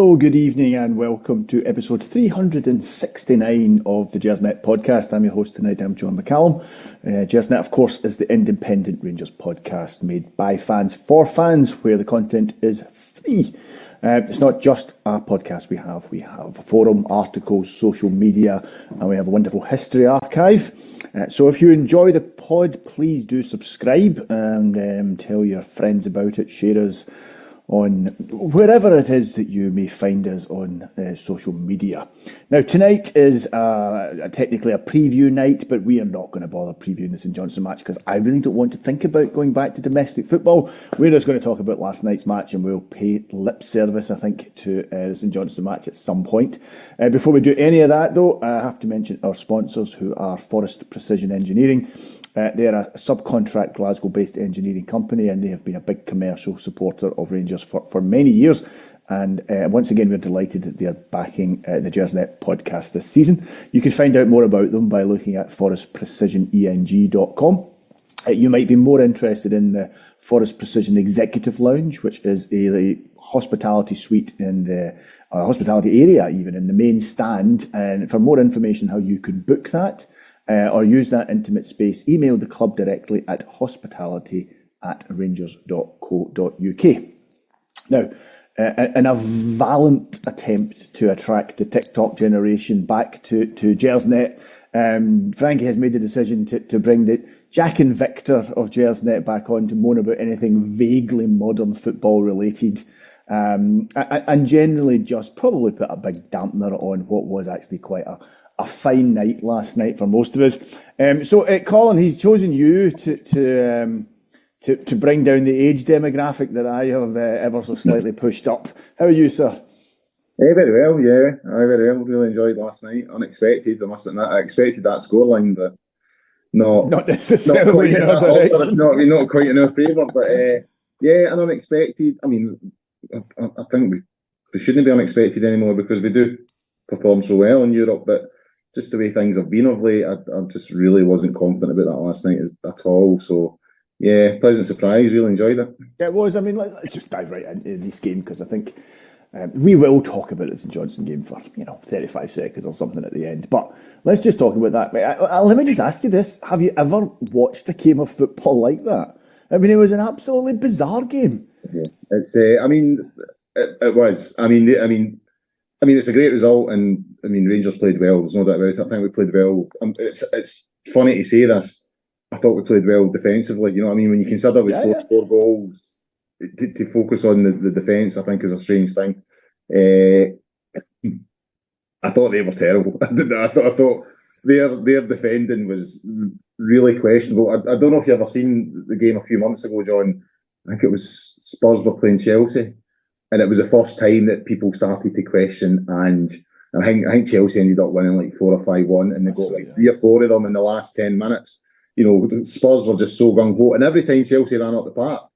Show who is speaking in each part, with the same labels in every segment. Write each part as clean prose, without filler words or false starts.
Speaker 1: Hello, good evening, and welcome to episode 369 of the Gersnet Podcast. I'm your host tonight, I'm John and Colin. Gersnet, of course, is the independent Rangers podcast made by fans for fans, where the content is free. It's not just a podcast we have a forum, articles, social media, and we have a wonderful history archive. So if you enjoy the pod, please do subscribe and tell your friends about it, share us on wherever it is that you may find us on social media. Now, tonight is technically a preview night, but we are not going to bother previewing the St Johnstone match because I really don't want to think about going back to domestic football. We're just going to talk about last night's match, and we'll pay lip service, I think, to the St Johnstone match at some point. Before we do any of that, though, I have to mention our sponsors, who are Forrest Precision Engineering. They're a subcontract Glasgow-based engineering company, and they have been a big commercial supporter of Rangers for many years. And once again, we're delighted that they're backing the Gersnet podcast this season. You can find out more about them by looking at forestprecisioneng.com. You might be more interested in the Forrest Precision Executive Lounge, which is a hospitality suite in the hospitality area, even in the main stand. And for more information how you can book that, or use that intimate space, email the club directly at hospitality@rangers.co.uk. Now, in a valiant attempt to attract the TikTok generation back to Gersnet, Frankie has made the decision to bring the Jack and Victor of Gersnet back on to moan about anything vaguely modern football related, and generally just probably put a big dampener on what was actually quite a fine night last night for most of us. So, Colin, he's chosen you to bring down the age demographic that I have ever so slightly pushed up. How are you, sir?
Speaker 2: Very well, yeah. Very well. Really enjoyed last night. Unexpected, I must admit. I expected that scoreline, but
Speaker 1: not necessarily in our direction.
Speaker 2: Not quite in our favour, but yeah, an unexpected. I mean, I think we shouldn't be unexpected anymore because we do perform so well in Europe, but just the way things have been of late, I just really wasn't confident about that last night at all. So, yeah, pleasant surprise. Really enjoyed it.
Speaker 1: Yeah, it was. I mean, let's just dive right into this game because I think we will talk about the St Johnstone game for 35 seconds or something at the end. But let's just talk about that. Let me just ask you this: have you ever watched a game of football like that? I mean, it was an absolutely bizarre game.
Speaker 2: Yeah, it's. I mean, it was. I mean, it's a great result, and I mean, Rangers played well. There's no doubt about it. I think we played well. It's funny to say this. I thought we played well defensively. You know what I mean? When you consider we scored 4 goals, to focus on the defence, I think, is a strange thing. I thought they were terrible. I thought their defending was really questionable. I don't know if you ever seen the game a few months ago, John. I think it was Spurs were playing Chelsea. And it was the first time that people started to question, and I think Chelsea ended up winning like 4 or 5-1, and they got like 3 or 4 of them in the last 10 minutes. The Spurs were just so gung-ho, and every time Chelsea ran up the park,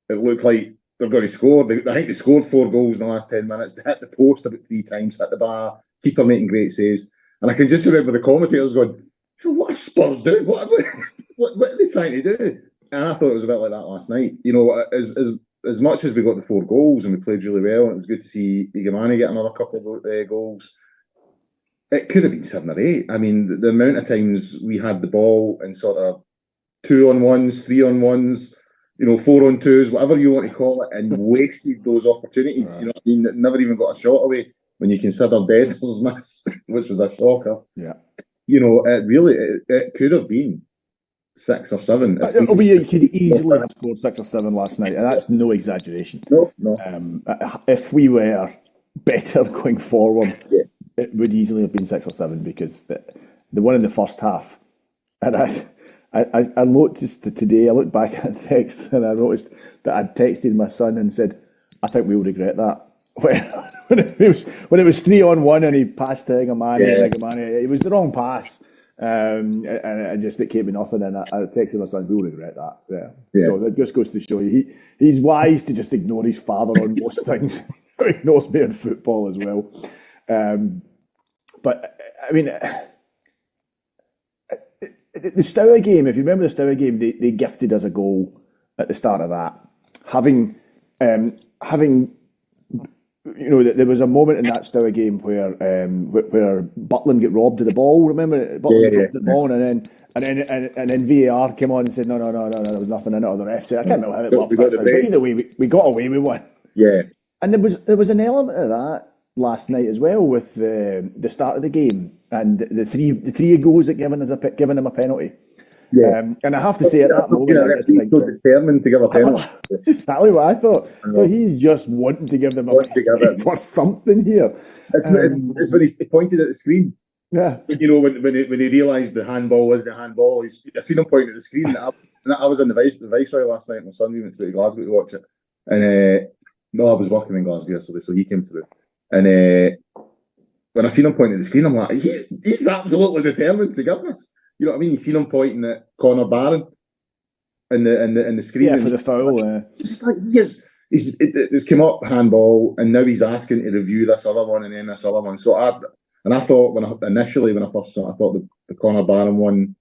Speaker 2: it looked like they're going to score. I think they scored 4 goals in the last 10 minutes. They hit the post about 3 times, hit the bar, keeper making great saves. And I can just remember the commentators going, what are Spurs doing? What are they trying to do? And I thought it was a bit like that last night. As much as we got the 4 goals and we played really well, and it was good to see Igamani get another couple of goals, it could have been 7 or 8. I mean, the amount of times we had the ball in sort of 2-on-1s, 3-on-1s, 4-on-2s, whatever you want to call it, and wasted those opportunities. You know what I mean? Never even got a shot away when you consider Dessler's miss, which was a shocker.
Speaker 1: Yeah.
Speaker 2: It could have been 6 or 7.
Speaker 1: You could easily have scored 6 or 7 last night, and that's no exaggeration.
Speaker 2: No.
Speaker 1: If we were better going forward, it would easily have been 6 or 7 because the one in the first half, and I noticed that today, I looked back at the text and I noticed that I'd texted my son and said, I think we'll regret that. When it was 3-on-1 and he passed to Igamani, and it was the wrong pass. And it came to nothing, and I texted my son, we'll regret that. Yeah. So that just goes to show you he's wise to just ignore his father on most things. He ignores me in football as well. But I mean, the Stour game, if you remember the Stour game, they gifted us a goal at the start of that, having there was a moment in that Stour game where Butland got robbed of the ball. Remember, Butland got robbed of the ball, and then VAR came on and said, no, there was nothing in it, or the ref said, I can't remember how it worked. But either way, we got away with one.
Speaker 2: Yeah,
Speaker 1: and there was an element of that last night as well with the start of the game and the three goals that given him a penalty.
Speaker 2: Yeah,
Speaker 1: and I have to say at that moment,
Speaker 2: he's so determined to give a penalty.
Speaker 1: That's exactly what I thought. So he's just wanting to give them a penalty for something here.
Speaker 2: It's when he pointed at the screen.
Speaker 1: Yeah,
Speaker 2: when he realised the handball was the handball. I seen him pointing at the screen. I was in the Viceroy last night. My son went to Glasgow to watch it, and I was working in Glasgow yesterday, so he came through. And when I seen him pointing at the screen, I'm like, he's absolutely determined to give this. You know what I mean? You seen him pointing at Conor Barron in the screen.
Speaker 1: Yeah, for the foul.
Speaker 2: It's just like it's come up handball, and now he's asking to review this other one and then this other one. So I thought when I first saw it, I thought the Conor Barron one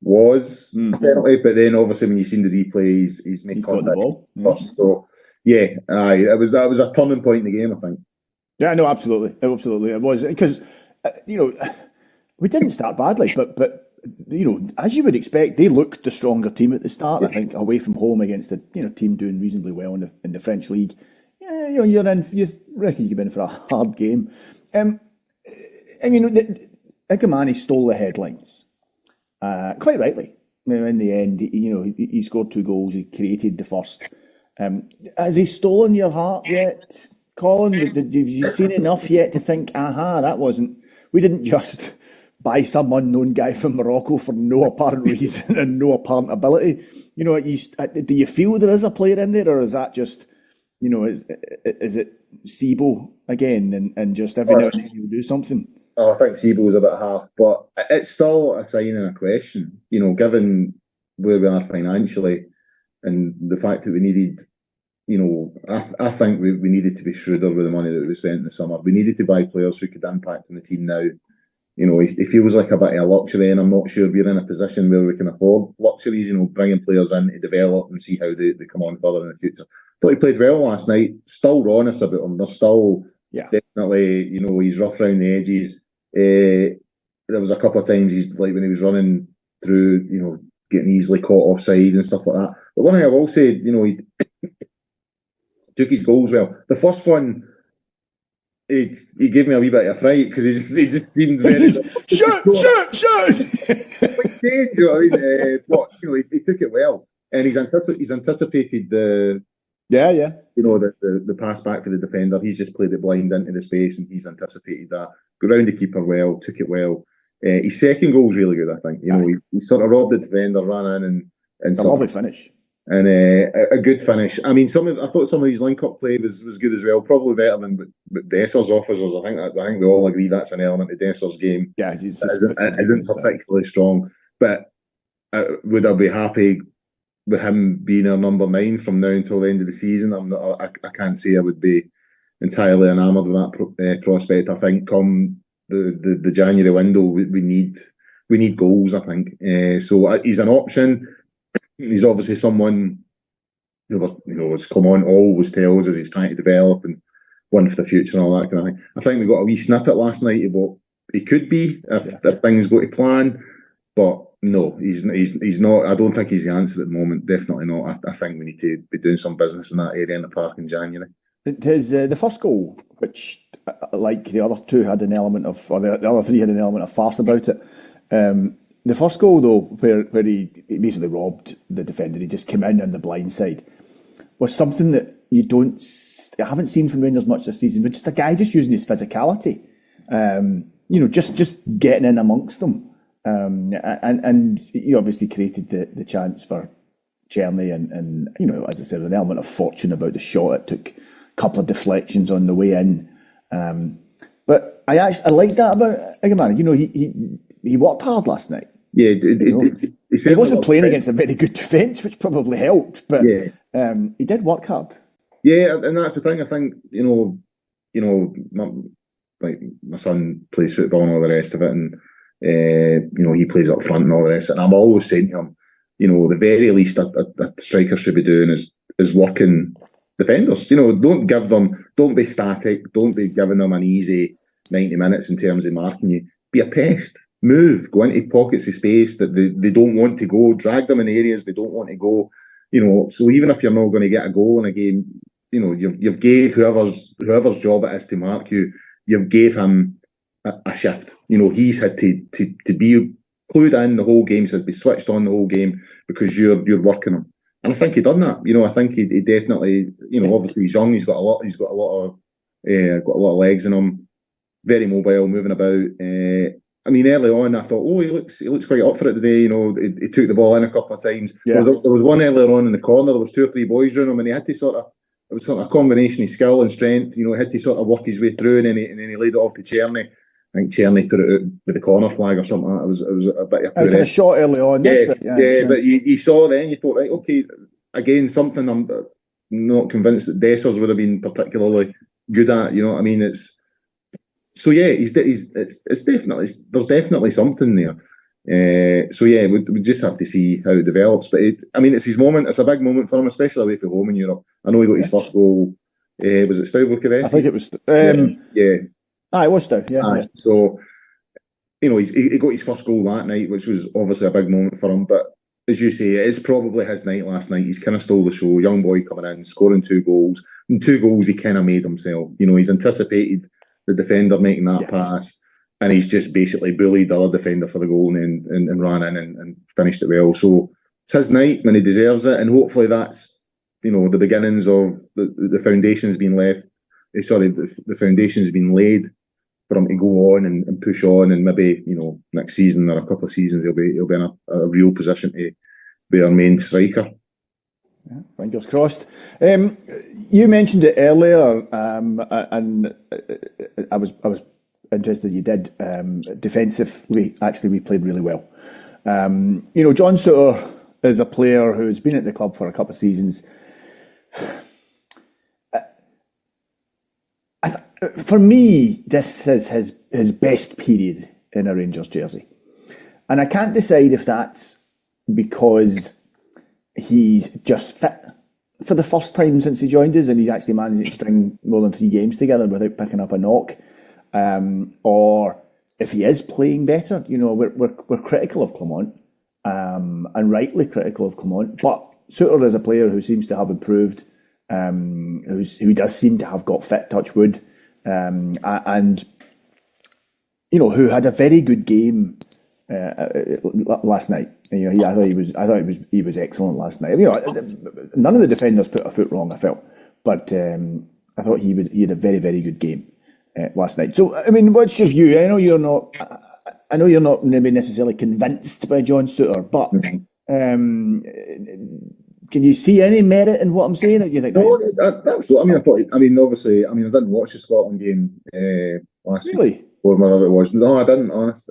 Speaker 2: was a penalty, but then obviously when you seen the replays, he's made contact
Speaker 1: got the ball.
Speaker 2: First. So yeah, it was a turning point in the game, I think.
Speaker 1: Yeah, no, absolutely, it was because we didn't start badly, but as you would expect, they looked the stronger team at the start. I think away from home against a team doing reasonably well in the French league. Yeah, you reckon you could be in for a hard game. Igamani stole the headlines, quite rightly. In the end, he scored 2 goals. He created the first. Has he stolen your heart yet, Colin? Have you seen enough yet to think, we didn't just buy some unknown guy from Morocco for no apparent reason and no apparent ability? Do you feel there is a player in there, or is that just, is it Sibo again and just every now and then he'll do something?
Speaker 2: I think Sibo's about half, but it's still a sign and a question, given where we are financially and the fact that we needed, I think we needed to be shrewder with the money that we spent in the summer. We needed to buy players who could impact on the team now. It feels like a bit of a luxury, and I'm not sure we're in a position where we can afford luxuries, bringing players in to develop and see how they come on further in the future. But he played well last night. Still rawness about him. There's still definitely, he's rough around the edges. There was a couple of times when he was running through, getting easily caught offside and stuff like that. But one thing I will say, he took his goals well. The first one, he gave me a wee bit of a fright because he just seemed very
Speaker 1: shoot.
Speaker 2: You know what I mean? But he took it well, and he's anticipated the the pass back for the defender. He's just played it blind into the space, and he's anticipated that. Got round the keeper well, took it well. His second goal's really good, I think. He sort of robbed the defender, ran in, and
Speaker 1: a lovely finish.
Speaker 2: And a good finish. I mean, I thought some of his link-up play was good as well. Probably better than Desser's officers. I think we all agree that's an element of Desser's game.
Speaker 1: Yeah,
Speaker 2: it isn't particularly strong. But would I be happy with him being our number 9 from now until the end of the season? I can't say I would be entirely enamoured with that prospect. I think come the January window, we need goals. I think so. He's an option. He's obviously someone as Clement always tells us he's trying to develop and one for the future and all that kind of thing. I think we got a wee snippet last night of what he could be if things go to plan. But no, he's not. I don't think he's the answer at the moment. Definitely not. I think we need to be doing some business in that area in the park in January.
Speaker 1: His the first goal, which like the other two had an element of, or the other three had an element of farce about it. The first goal, though, where he basically robbed the defender, he just came in on the blind side, was something that I haven't seen from Rangers much this season, but just a guy just using his physicality, just getting in amongst them. And he obviously created the chance for Gersnet and as I said, an element of fortune about the shot. It took a couple of deflections on the way in. But I like that about Igamani. He worked hard last night.
Speaker 2: Yeah,
Speaker 1: he wasn't playing against a very good defence, which probably helped. But he did work hard.
Speaker 2: Yeah, and that's the thing. I think my son plays football and all the rest of it, and he plays up front and all the rest. And I'm always saying to him, the very least a striker should be doing is working defenders. Don't Don't be static. Don't be giving them an easy 90 minutes in terms of marking you. Be a pest. Move. Go into pockets of space that they don't want to go. Drag them in areas they don't want to go. So even if you're not going to get a goal in a game, you've gave whoever's job it is to mark you, you've gave him a shift. He's had to be clued in the whole game, so to be switched on the whole game because you're working him. And I think he done that. I think he definitely. Obviously he's young. He's got a lot of legs in him. Very mobile, moving about. Early on I thought, he looks quite up for it today. He took the ball in a couple of times.
Speaker 1: Yeah.
Speaker 2: There was one earlier on in the corner. There was 2 or 3 boys around him, and he had to it was sort of a combination of skill and strength. He had to sort of work his way through, and then he laid it off to Czerny. I think Czerny put it out with the corner flag or something like that. It was a bit of
Speaker 1: a kind of shot early on.
Speaker 2: Yeah. But you saw then, you thought, right, okay, again, something I'm not convinced that Dessers would have been particularly good at. You know what I mean? It's definitely, there's definitely something there. We just have to see how it develops. But it's his moment. It's a big moment for him, especially away from home in Europe. I know he got his first goal. Was it Stowe Bucharest?
Speaker 1: I think it was. It was Stowe. Yeah.
Speaker 2: So, he got his first goal that night, which was obviously a big moment for him. But as you say, it is probably his night last night. He's kind of stole the show. Young boy coming in, scoring 2 goals. And 2 goals he kind of made himself. He's anticipated the defender making that pass, and he's just basically bullied the other defender for the goal and ran in and finished it well. So it's his night when he deserves it, and hopefully that's the beginnings of the foundations being left. The foundations being laid for him to go on and push on, and maybe next season or a couple of seasons he'll be in a real position to be our main striker.
Speaker 1: Yeah, fingers crossed. You mentioned it earlier, and I was interested you did. Defensively, actually, we played really well. John Souttar is a player who's been at the club for a couple of seasons. For me, this is his best period in a Rangers jersey. And I can't decide if that's because he's just fit for the first time since he joined us and he's actually managed to string more than 3 games together without picking up a knock, or if he is playing better. We're critical of Clement, and rightly critical of Clement, but Souttar is a player who seems to have improved, who does seem to have got fit, touch wood, and who had a very good game last night. I thought he was excellent last night. None of the defenders put a foot wrong, I felt, but I thought he had a very, very good game last night. So, what's your view? I know you're not maybe necessarily convinced by John Souttar, but can you see any merit in what I'm saying? Or do you think?
Speaker 2: No, absolutely. Obviously, I didn't watch the Scotland game last week. Or whatever it was. No, I didn't, honest.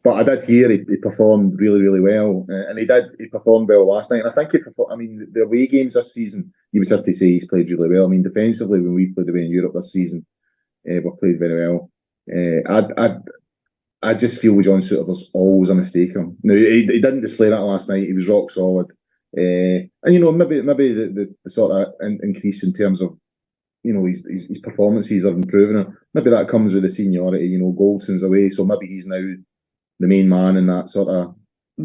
Speaker 2: But I did hear he performed really, really well, and he performed well last night. And I think the away games this season, you would have to say he's played really well. Defensively, when we played away in Europe this season, we played very well. I just feel with John Souttar, there's always a mistake in him. Now, he didn't display that last night. He was rock solid, and maybe the sort of increase in terms of his performances are improving. Maybe that comes with the seniority. Goldson's away, so maybe he's now the main man in that sort of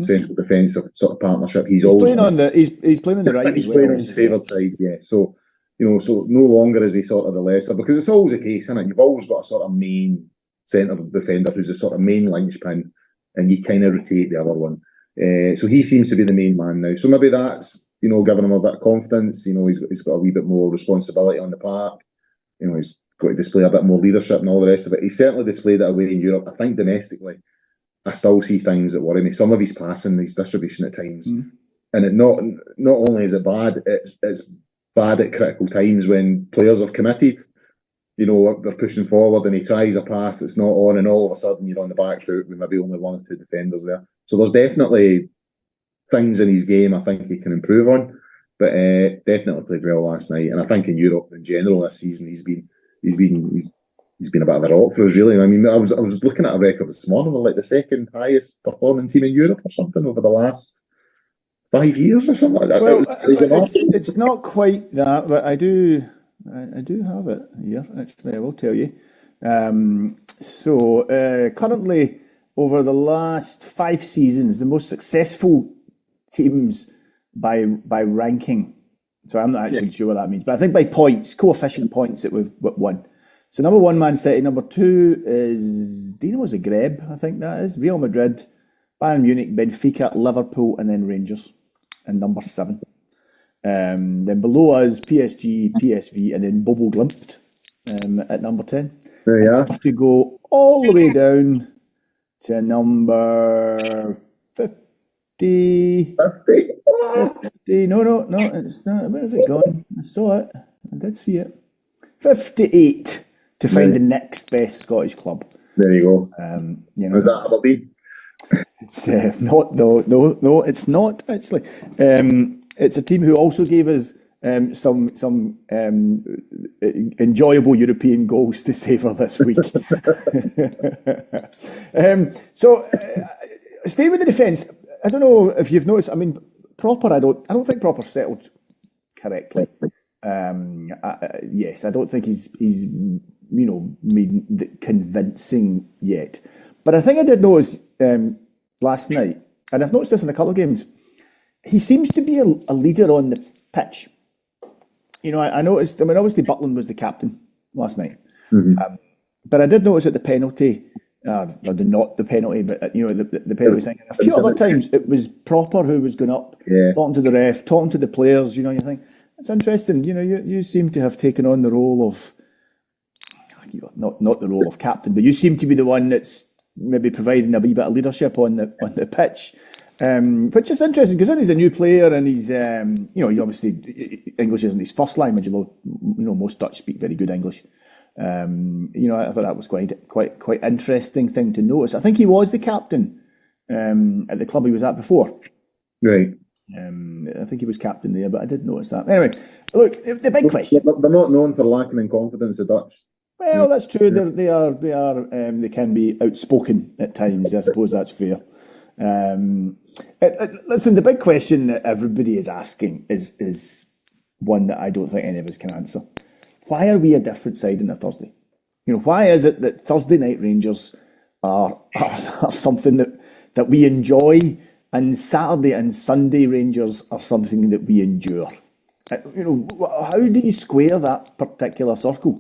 Speaker 2: central defensive sort of partnership. He's always
Speaker 1: playing on the he's playing on the right.
Speaker 2: He's playing on his favoured side, yeah. So so no longer is he sort of the lesser, because it's always the case, isn't it? You've always got a sort of main centre defender who's the sort of main linchpin, and you kind of rotate the other one. So he seems to be the main man now. So maybe that's giving him a bit of confidence. He's got a wee bit more responsibility on the park. He's got to display a bit more leadership and all the rest of it. He certainly displayed it away in Europe. I think domestically, I still see things that worry me. Some of his passing, his distribution at times, and it not only is it bad, it's bad at critical times when players have committed. They're pushing forward and he tries a pass that's not on, and all of a sudden you're on the back foot with maybe only 1 or 2 defenders there. So there's definitely things in his game I think he can improve on, but definitely played well last night. And I think in Europe in general this season he's been a bit of a rock for us, really. I was looking at a record this morning. We're like the second highest performing team in Europe or something over the last 5 years or something like that.
Speaker 1: Well, it's not quite that, but I do I do have it here, actually, I will tell you. Currently, over the last 5 seasons, the most successful teams by ranking. So I'm not actually sure what that means, but I think by points, coefficient points that we've won. So number one, Man City. Number two is Dino Zagreb, I think that is. Real Madrid, Bayern Munich, Benfica, Liverpool, and then Rangers. And number 7. Then below us, PSG, PSV, and then Bobo Glimt at number 10.
Speaker 2: There you are.
Speaker 1: I have to go all the way down to number 50.
Speaker 2: 50.
Speaker 1: 50. No, it's not. Where has it gone? I saw it. I did see it. 58 to find the next best Scottish club.
Speaker 2: There you go.
Speaker 1: Was
Speaker 2: that Aberdeen?
Speaker 1: It's not. No, it's not actually. It's a team who also gave us some enjoyable European goals to savour this week. Stay with the defence. I don't know if you've noticed. I mean, Proper. I don't think Proper settled correctly. Yes, I don't think he's made convincing yet. But I think I did notice last night, and I've noticed this in a couple of games. He seems to be a leader on the pitch. I noticed. I mean, obviously Butland was the captain last night, but I did notice at the penalty, not the penalty, but the penalty thing. A few other times it was Proper who was going up, talking to the ref, talking to the players. You think it's interesting. You seem to have taken on the role of not the role of captain, but you seem to be the one that's maybe providing a wee bit of leadership on the pitch. Which is interesting because he's a new player and he's he's obviously English isn't his first language, although most Dutch speak very good English. I thought that was quite interesting thing to notice. I think he was the captain at the club he was at before.
Speaker 2: Right.
Speaker 1: I think he was captain there, but I did notice that. Anyway, look, the big question.
Speaker 2: They're not known for lacking in confidence, the Dutch.
Speaker 1: Well, that's true. They can be outspoken at times. I suppose that's fair. Listen, the big question that everybody is asking is one that I don't think any of us can answer. Why are we a different side on a Thursday? Why is it that Thursday night Rangers are something that we enjoy, and Saturday and Sunday Rangers are something that we endure? How do you square that particular circle?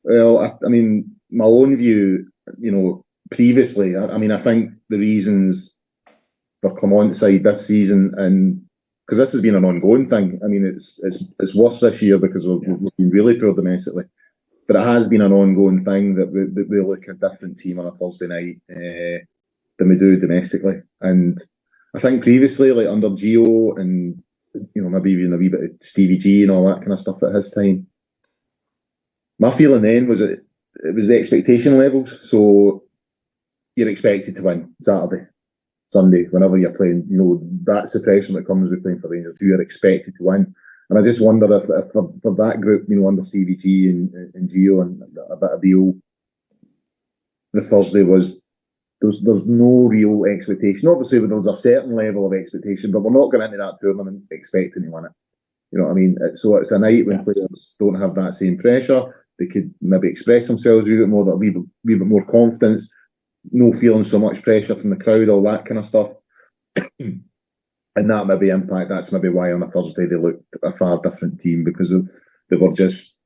Speaker 2: Well, I mean, my own view, previously, I think the reasons for Clement's side this season, and because this has been an ongoing thing. I mean, it's worse this year because we've been really poor domestically, but it has been an ongoing thing that we look a different team on a Thursday night than we do domestically. And I think previously, like under Gio and maybe even a wee bit of Stevie G and all that kind of stuff at his time, my feeling then was that it was the expectation levels. So you're expected to win Saturday, Sunday, whenever you're playing. That's the pressure that comes with playing for Rangers. You are expected to win. And I just wonder if for that group, under Stevie T and Gio and a bit of Dio, the Thursday was, there's no real expectation. Obviously, there was a certain level of expectation, but we're not going into that tournament expecting to win it. You know what I mean? So it's a night when players don't have that same pressure. They could maybe express themselves a wee bit more, a wee bit more confidence, no feeling so much pressure from the crowd, all that kind of stuff. And that maybe impact. That's maybe why on a Thursday they looked a far different team, because they were just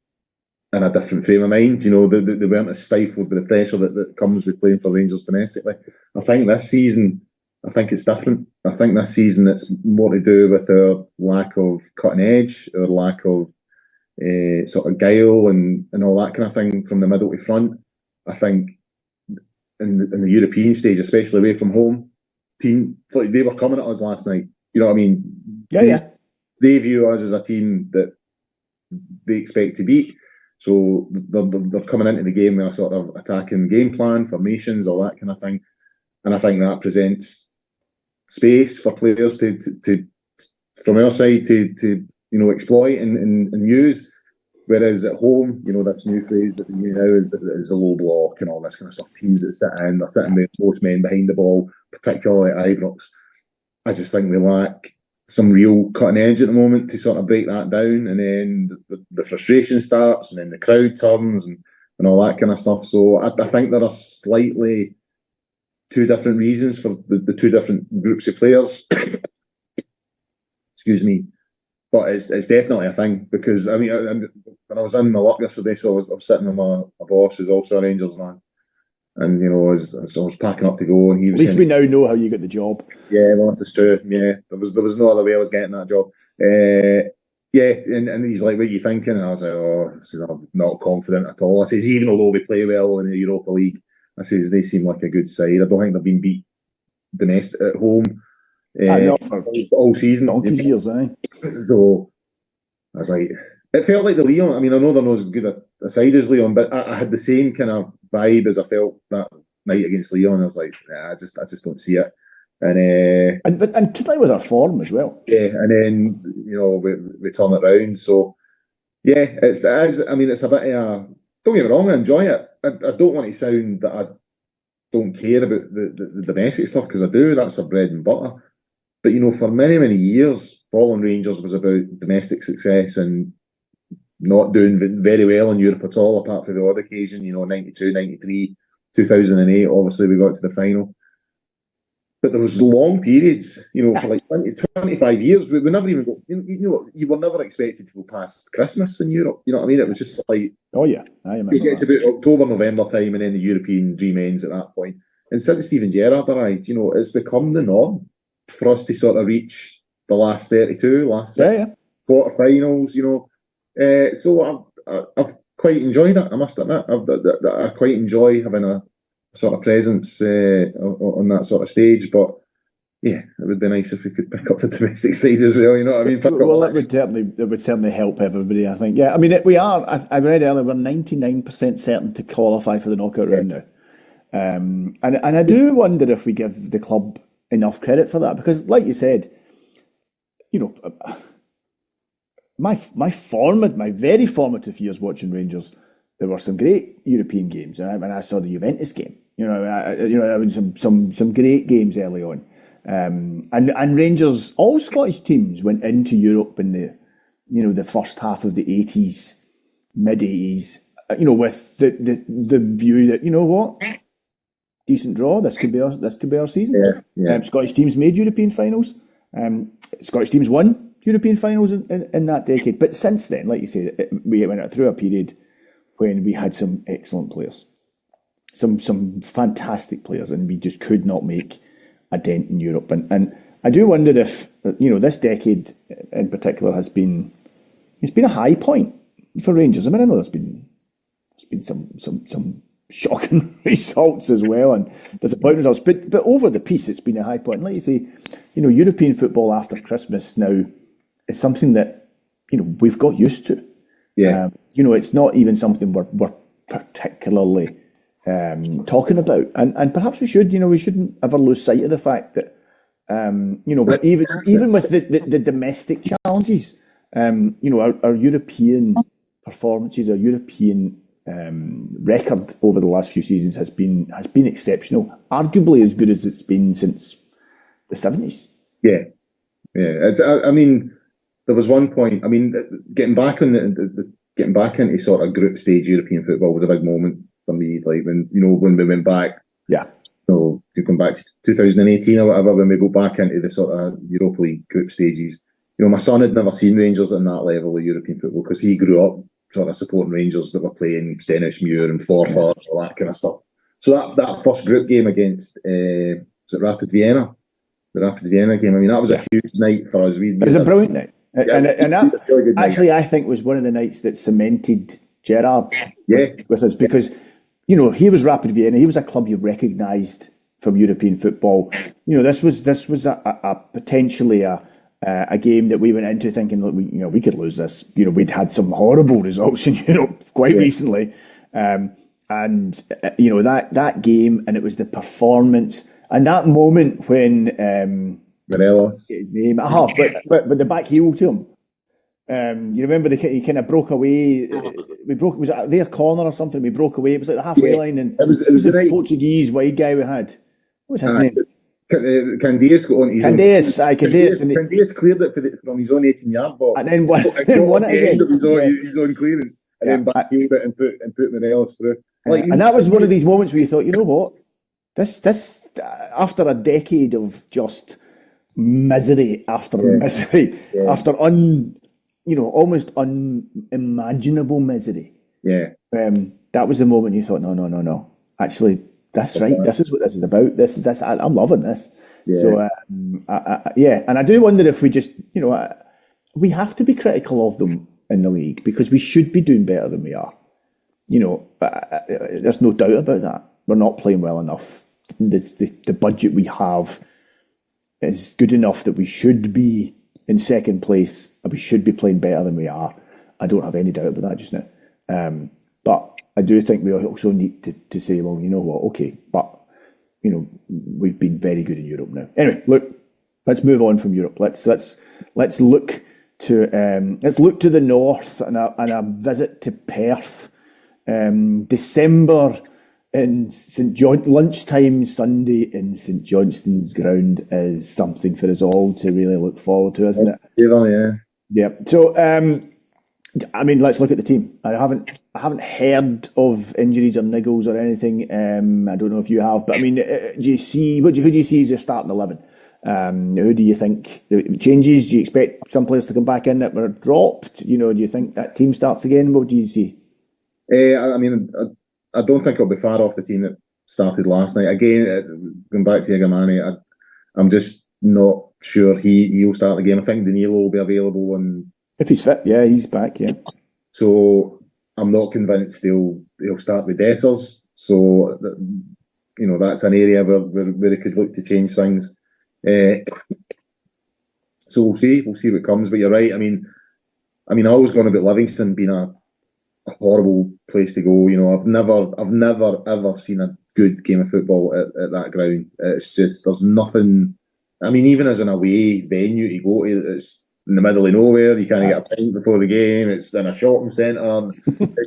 Speaker 2: in a different frame of mind. They weren't as stifled by the pressure that comes with playing for Rangers domestically. I think this season, it's different. I think this season it's more to do with our lack of cutting edge, our lack of sort of guile and all that kind of thing from the middle to front. I think in the European stage, especially away from home, team like they were coming at us last night. You know what I mean?
Speaker 1: Yeah.
Speaker 2: They view us as a team that they expect to beat. So they're coming into the game with a sort of attacking game plan, formations, all that kind of thing. And I think that presents space for players to from our side to exploit and use. Whereas at home, this new phrase that we use now is a low block and all this kind of stuff. Teams that sit in, they're sitting with most men behind the ball, particularly at Ibrox. I just think they lack some real cutting edge at the moment to sort of break that down, and then the frustration starts, and then the crowd turns, and all that kind of stuff. So I think there are slightly two different reasons for the two different groups of players. Excuse me. But it's definitely a thing, because I mean, when I was in my luck yesterday, so I was sitting with my boss, who's also a Rangers man, and I was packing up to go, and he was.
Speaker 1: At least we now know how you got the job.
Speaker 2: Yeah, well, that's true. Yeah, there was no other way I was getting that job. Yeah, and he's like, "What are you thinking?" And I was like, "Oh, I'm not confident at all." I says, "Even although we play well in the Europa League, I says they seem like a good side. I don't think they've been beat domestic at home."
Speaker 1: Not for
Speaker 2: all season.
Speaker 1: Donkey's years, aye.
Speaker 2: So I was like, it felt like the Leon. I mean, I know they're not as good a side as Leon, but I had the same kind of vibe as I felt that night against Leon. I was like, nah, I just don't see it. And
Speaker 1: particularly with our form as well.
Speaker 2: Yeah, and then we turn it round. So yeah, it's a bit of a, don't get me wrong, I enjoy it. I don't want to sound that I don't care about the domestic stuff, because I do. That's our bread and butter. But for many years, following Rangers was about domestic success and not doing very well in Europe at all, apart from the odd occasion. 92, 93, 2008. Obviously, we got to the final. But there was long periods, for like 20, 25 years. We never even got, you were never expected to go past Christmas in Europe. You know what I mean? It was just like,
Speaker 1: oh yeah, I remember.
Speaker 2: You get to about October, November time, and then the European dream ends at that point. And since Steven Gerrard arrived, it's become the norm for us to sort of reach the last 32, quarterfinals. So I've quite enjoyed it. I must admit, I quite enjoy having a sort of presence on that sort of stage. But yeah, it would be nice if we could pick up the domestic side as well. You know what I mean?
Speaker 1: Well, it would certainly help everybody, I think. Yeah, I mean, we are. I read earlier, we're 99% certain to qualify for the knockout round now. And I do wonder if we give the club enough credit for that, because, like you said, my very formative years watching Rangers, there were some great European games, and I saw the Juventus game. There was some great games early on, and Rangers, all Scottish teams went into Europe in the first half of the 80s, mid 80s, with the view that decent draw. This could be our season.
Speaker 2: Yeah.
Speaker 1: Scottish teams made European finals. Scottish teams won European finals in that decade. But since then, like you say, we went through a period when we had some excellent players, some fantastic players, and we just could not make a dent in Europe. And I do wonder if this decade in particular it's been a high point for Rangers. I mean, I know there's been some shocking results as well, and disappointing results. But over the piece, it's been a high point. And like you say, European football after Christmas now is something that we've got used to.
Speaker 2: Yeah.
Speaker 1: It's not even something we're particularly talking about, and perhaps we shouldn't ever lose sight of the fact that even with the domestic challenges, our European performances, our European record over the last few seasons has been exceptional, arguably as good as it's been since the 70s.
Speaker 2: Yeah. I mean, there was one point. I mean, getting back into sort of group stage European football was a big moment for me. Like when we went back.
Speaker 1: Yeah.
Speaker 2: To come back to 2018 or whatever, when we go back into the sort of Europa League group stages. My son had never seen Rangers at that level of European football, because he grew up sort of supporting Rangers that were playing Stennismuir and Forfar, all that kind of stuff. So that first group game against was it Rapid Vienna? The Rapid Vienna game. I mean, that was a huge night for us. It
Speaker 1: was a brilliant night.
Speaker 2: Yeah,
Speaker 1: and that
Speaker 2: really
Speaker 1: actually, I think, was one of the nights that cemented Gerrard with us, because he was Rapid Vienna. He was a club you recognised from European football. This was a potentially a game that we went into thinking that we could lose this. We'd had some horrible results in Europe quite recently, and that game, and it was the performance and that moment when
Speaker 2: Morelos.
Speaker 1: But the back heel to him. You remember he kind of broke away. Was it their corner or something? We broke away. It was like the halfway line, and
Speaker 2: it was the
Speaker 1: Portuguese wide guy we had. What was his name?
Speaker 2: Candias got on his Candias cleared it from his own 18-yard box,
Speaker 1: and then won it again.
Speaker 2: His own clearance, and then backfield it and put Morelos through.
Speaker 1: And that was one of these moments where you thought, you know what, this after a decade of just misery after misery, after almost unimaginable misery.
Speaker 2: Yeah.
Speaker 1: That was the moment you thought, no. Actually, that's right. This is what this is about. I'm loving this. Yeah. So, and I do wonder if we just, we have to be critical of them in the league because we should be doing better than we are. There's no doubt about that. We're not playing well enough. The budget we have is good enough that we should be in second place and we should be playing better than we are. I don't have any doubt about that just now. But I do think we also need to say, well, you know what, okay, but we've been very good in Europe now. Anyway, look, let's move on from Europe. Let's look to the north and a visit to Perth. December in lunchtime Sunday in St Johnstone's ground is something for us all to really look forward to, isn't it? Yeah. So, let's look at the team. I haven't heard of injuries or niggles or anything. I don't know if you have, but do you see who do you see as your starting 11? Who do you think changes? Do you expect some players to come back in that were dropped? Do you think that team starts again? What do you see?
Speaker 2: I don't think it'll be far off the team that started last night. Again, going back to Yagamani, I'm just not sure he'll start the game. I think Danilo will be available, and
Speaker 1: if he's fit, yeah, he's back, yeah.
Speaker 2: So I'm not convinced he'll start with Dessers. So that's an area where he could look to change things. So we'll see what comes. But you're right. I was going about Livingston being a horrible place to go. I've never ever seen a good game of football at that ground. It's just there's nothing. Even as an away venue to go to, it's in the middle of nowhere. You can't get a pint before the game. It's in a shopping centre.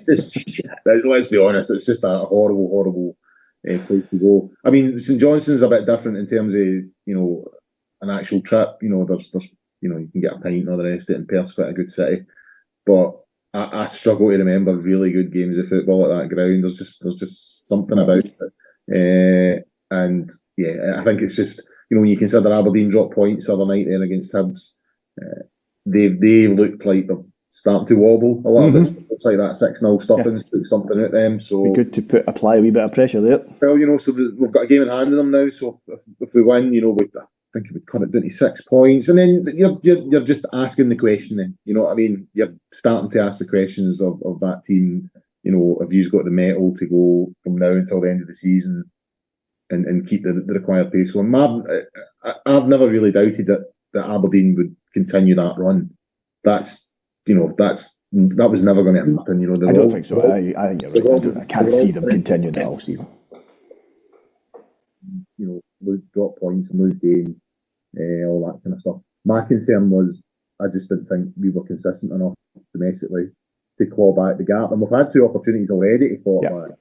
Speaker 2: It's just let's be honest. It's just a horrible place to go. St Johnstone's a bit different in terms of an actual trip. There's you can get a pint and all the rest of it. And Perth's quite a good city, but I struggle to remember really good games of football at that ground. There's just something about it, and I think it's just when you consider Aberdeen dropped points the other night there against Hibs, they looked like they're starting to wobble a little bit. It looks like that 6-0 stuffing's put something at them. So
Speaker 1: be good to apply a wee bit of pressure there.
Speaker 2: Well, so we've got a game in hand with them now. So if we win, I think it would cut it down to 6 points, and then you're just asking the question. Then you're starting to ask the questions of that team. Have you got the mettle to go from now until the end of the season and keep the required pace going? I've never really doubted that Aberdeen would continue that run. That was never going to happen.
Speaker 1: I don't think so. I think you're right. I can't see them continuing that all season.
Speaker 2: Drop points and lose games, all that kind of stuff. My concern was I just didn't think we were consistent enough domestically to claw back the gap. And we've had 2 opportunities already to claw back,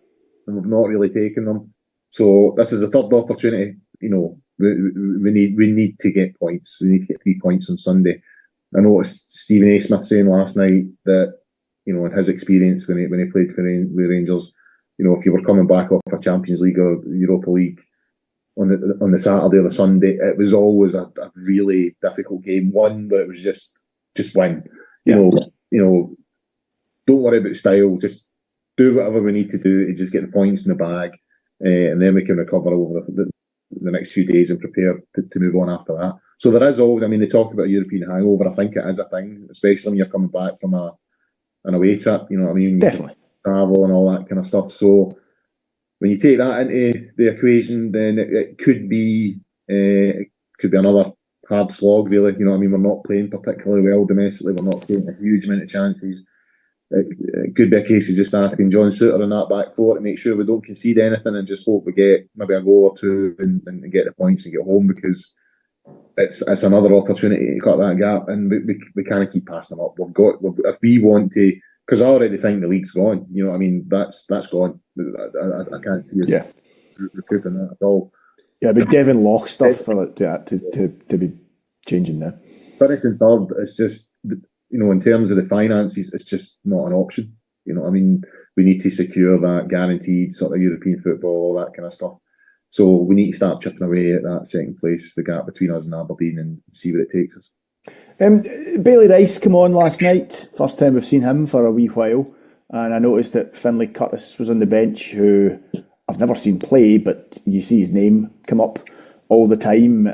Speaker 2: and we've not really taken them. So this is the third opportunity. We need to get points. We need to get 3 points on Sunday. I noticed Stephen A. Smith saying last night that in his experience when he played for the Rangers, if you were coming back off a Champions League or Europa League on the Saturday or the Sunday, it was always a really difficult game. One where it was just win. Don't worry about style. Just do whatever we need to do to just get the points in the bag, and then we can recover over the next few days and prepare to move on after that. So there is always. They talk about a European hangover. I think it is a thing, especially when you're coming back from an away trip.
Speaker 1: Definitely
Speaker 2: travel and all that kind of stuff. So when you take that into the equation, then it could be another hard slog, really. We're not playing particularly well domestically. We're not taking a huge amount of chances. It could be a case of just asking John Suter on that back four to make sure we don't concede anything and just hope we get maybe a goal or two and get the points and get home, because it's another opportunity to cut that gap, and we can't keep passing them up. If we want to, because I already think the league's gone. That's gone. I can't see us recouping that at all.
Speaker 1: Yeah, but Devon Loch stuff for it to be changing now.
Speaker 2: Finishing third is just, in terms of the finances, it's just not an option. I mean, we need to secure that guaranteed sort of European football, all that kind of stuff. So we need to start chipping away at that second place, the gap between us and Aberdeen, and see where it takes us.
Speaker 1: Bailey Rice came on last night. First time we've seen him for a wee while. And I noticed that Finlay Curtis was on the bench, who I've never seen play, but you see his name come up all the time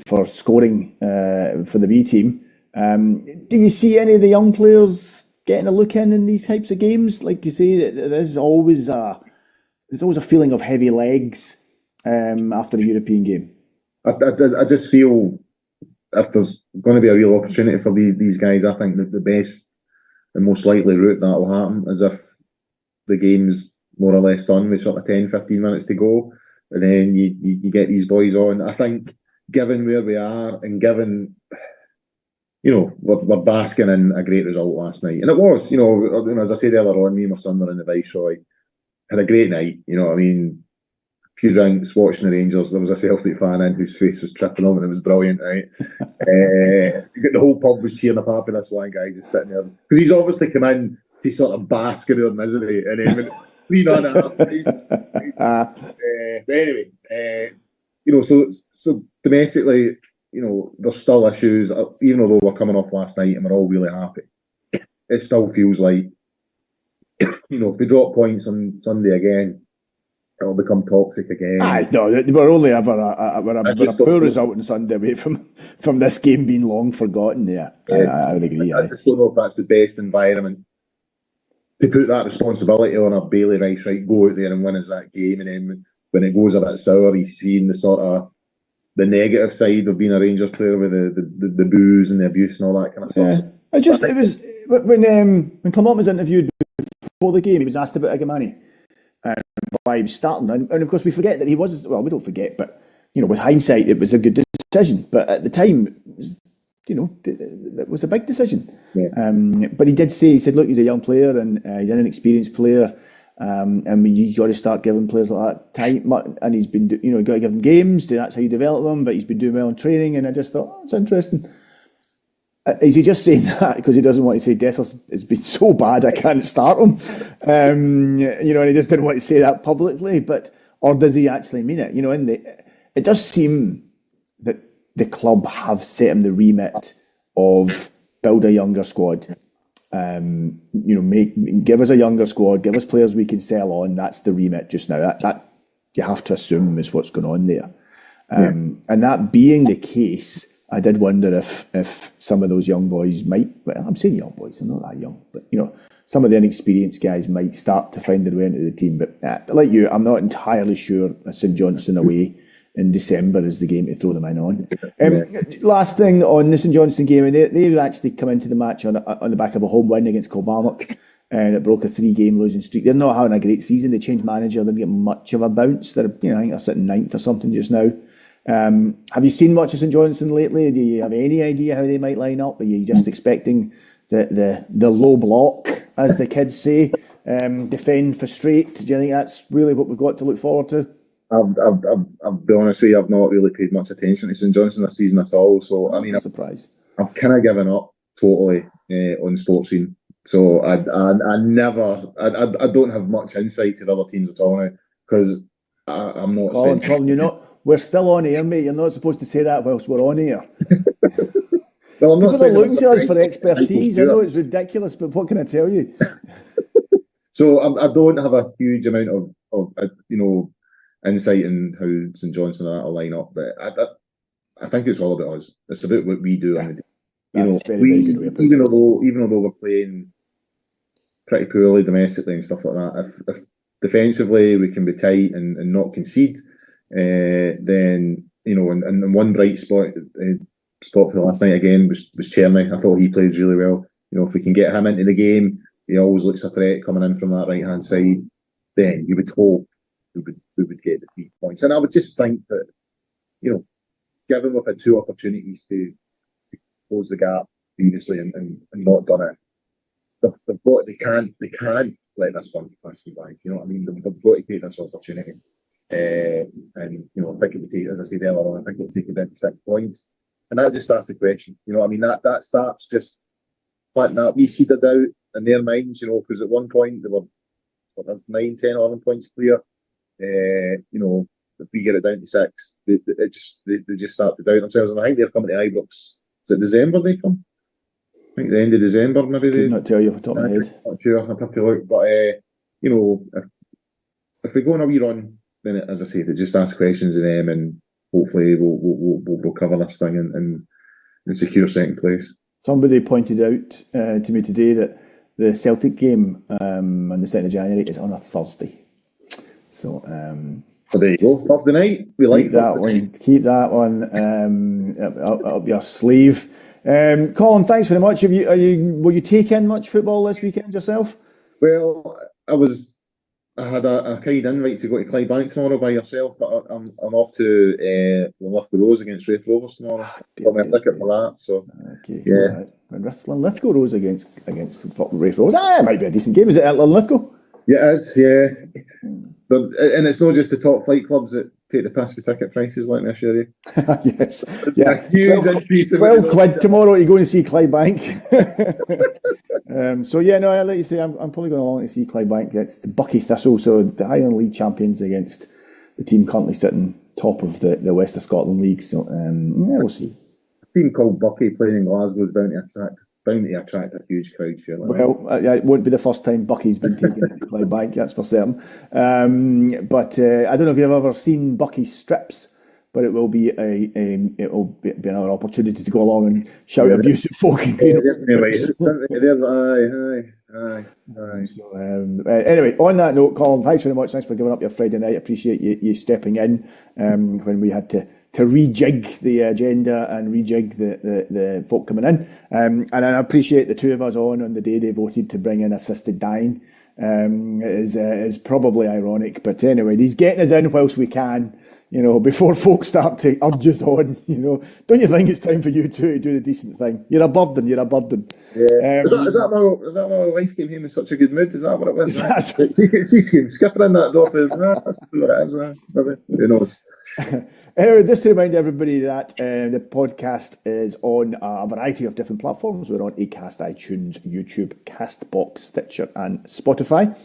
Speaker 1: for scoring for the B team. Do you see any of the young players getting a look in these types of games? Like you say, there's always a feeling of heavy legs after a European game.
Speaker 2: I just feel if there's going to be a real opportunity for these guys, I think that the best and most likely route that will happen is if the game's more or less done with sort of 10, 15 minutes to go, and then you get these boys on. I think, given where we are and given, we're basking in a great result last night. And it was, as I said earlier on, me and my son were in the Viceroy, had a great night, I mean, a few drinks, watching the Rangers. There was a Celtic fan in whose face was tripping on, and it was brilliant, right? The whole pub was cheering apart for this one guy just sitting there. Because he's obviously come in to sort of bask in their misery, and then 3.5. But anyway, so domestically, there's still issues, even although we're coming off last night and we're all really happy. It still feels like, if we drop points on Sunday again, it'll become toxic again.
Speaker 1: No, we're only ever a poor result on Sunday away from this game being long forgotten. Yeah, I would agree.
Speaker 2: I just don't know if that's the best environment to put that responsibility on a Bailey Rice, right? Go out there and win us that game, and then when it goes a bit sour, he's seeing the negative side of being a Rangers player with the booze and the abuse and all that kind of stuff.
Speaker 1: It was when Clement was interviewed before the game, he was asked about Igamani. Why he was starting, and of course we forget that he was. Well, we don't forget, but with hindsight, it was a good decision. But at the time, it was a big decision. Yeah. But he did say, he said, look, he's a young player and he's an inexperienced player, and you got to start giving players like that time. And he's been, got to give them games. That's how you develop them. But he's been doing well in training, and I just thought, that's interesting. Is he just saying that because he doesn't want to say Dessers has been so bad I can't start him? And he just didn't want to say that publicly, or does he actually mean it? And it does seem that the club have set him the remit of build a younger squad. Give us a younger squad, give us players we can sell on. That's the remit just now. That you have to assume is what's going on there. And that being the case, I did wonder if some of those young boys might, well, I'm saying young boys, they're not that young, but some of the inexperienced guys might start to find their way into the team. But like you, I'm not entirely sure St Johnstone away in December is the game to throw them in on. Last thing on the St Johnstone game, and they've actually come into the match on the back of a home win against Kilmarnock that broke a 3-game losing streak. They're not having a great season. They changed manager, they didn't get much of a bounce. They're, I think they're sitting 9th or something just now. Have you seen much of St Johnstone lately? Do you have any idea how they might line up? Are you just expecting the low block, as the kids say, defend for straight? Do you think that's really what we've got to look forward to? I'll be honest with you, I've not really paid much attention to St Johnstone this season at all. So I'm surprised. I've kind of given up totally on sports scene. So I don't have much insight to the other teams at all now because I'm not. Colin, we're still on air, mate. You're not supposed to say that whilst we're on air. Well, people are looking to us for expertise. I know it's ridiculous, but what can I tell you? So I don't have a huge amount of insight in how St Johnstone and that will line up, but I think it's all about us. It's about what we do. Yeah. Very good way even although we're playing pretty poorly domestically and stuff like that, if defensively we can be tight and not concede. Then and one bright spot for the last night again was Cherny. I thought he played really well. If we can get him into the game, he always looks a threat coming in from that right hand side. Then you would hope we would get the 3 points. And I would just think that given we've had 2 opportunities to close the gap previously and not done it, they can't let this one pass them by. You know what I mean? They've got to take this opportunity.
Speaker 2: and I think it would take, as I said earlier on, I think it would take it down to 6 points, and that just starts the question. What I mean, that starts just planting that wee seed of doubt in their minds. Because at one point they were 9, 10, 11 points clear. If we get it down to 6, they just start to doubt themselves. And I think they're coming to Ibrox. Is it December they come? I think the end of December, maybe.
Speaker 1: Could not tell you off the top of my head.
Speaker 2: Not sure. I'd have to look. But if we go on a wee run, then as I said, it just asks questions of them, and hopefully we'll cover this thing and secure second place.
Speaker 1: Somebody pointed out to me today that the Celtic game on the 2nd of January is on a Thursday. So
Speaker 2: there you go. Thursday night. We like
Speaker 1: that one. Keep that one up your sleeve. Colin, thanks very much. Will you take in much football this weekend yourself?
Speaker 2: Well, I had a kind invite to go to Clydebank tomorrow by yourself, but I'm off to Linlithgow Rose against Wraith Rovers tomorrow. Got my ticket for that, so
Speaker 1: okay,
Speaker 2: yeah.
Speaker 1: Right. When Linlithgow Rose against Wraith Rovers, it might be a decent game. Is it at Linlithgow?
Speaker 2: Yeah, it is. Yeah, and it's not just the top flight clubs that take the piss with ticket prices, like this year.
Speaker 1: Yes, yeah.
Speaker 2: A huge increase.
Speaker 1: 12 quid tomorrow to go and see Clydebank. I let you say I'm probably going along to see Clydebank. It's the Buckie Thistle, so the Highland League champions against the team currently sitting top of the West of Scotland League. So we'll see.
Speaker 2: A team called Buckie playing in Glasgow is bound to attract a huge crowd, surely.
Speaker 1: Well, it won't be the first time Buckie's been taken to Clydebank, that's for certain. But I don't know if you've ever seen Buckie's strips, but it will be another opportunity to go along and shout abuse at folk.
Speaker 2: Aye.
Speaker 1: So, anyway, on that note, Colin, thanks very much. Thanks for giving up your Friday night. Appreciate you stepping in when we had to rejig the agenda and rejig the folk coming in. And I appreciate the two of us on the day they voted to bring in assisted dying. Is probably ironic, but anyway, he's getting us in whilst we can, before folks start to urge us on. Don't you think it's time for you two to do the decent thing? You're a burden. Yeah.
Speaker 2: Is that why my wife came home in such a good mood? Is that what it was? She came skipping in that door. That's what it is. Who knows?
Speaker 1: Anyway, just to remind everybody that the podcast is on a variety of different platforms. We're on Acast, iTunes, YouTube, Castbox, Stitcher, and Spotify.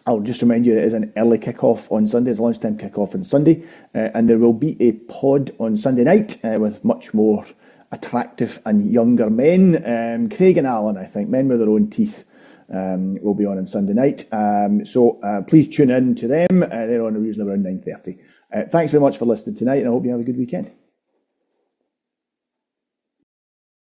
Speaker 1: I'll just remind you it is an early kickoff on Sunday. It's a lunchtime kickoff on Sunday. And there will be a pod on Sunday night with much more attractive and younger men. Craig and Alan, I think, men with their own teeth, will be on Sunday night. So please tune in to them. They're on usually around 9:30. Thanks very much for listening tonight, and I hope you have a good weekend.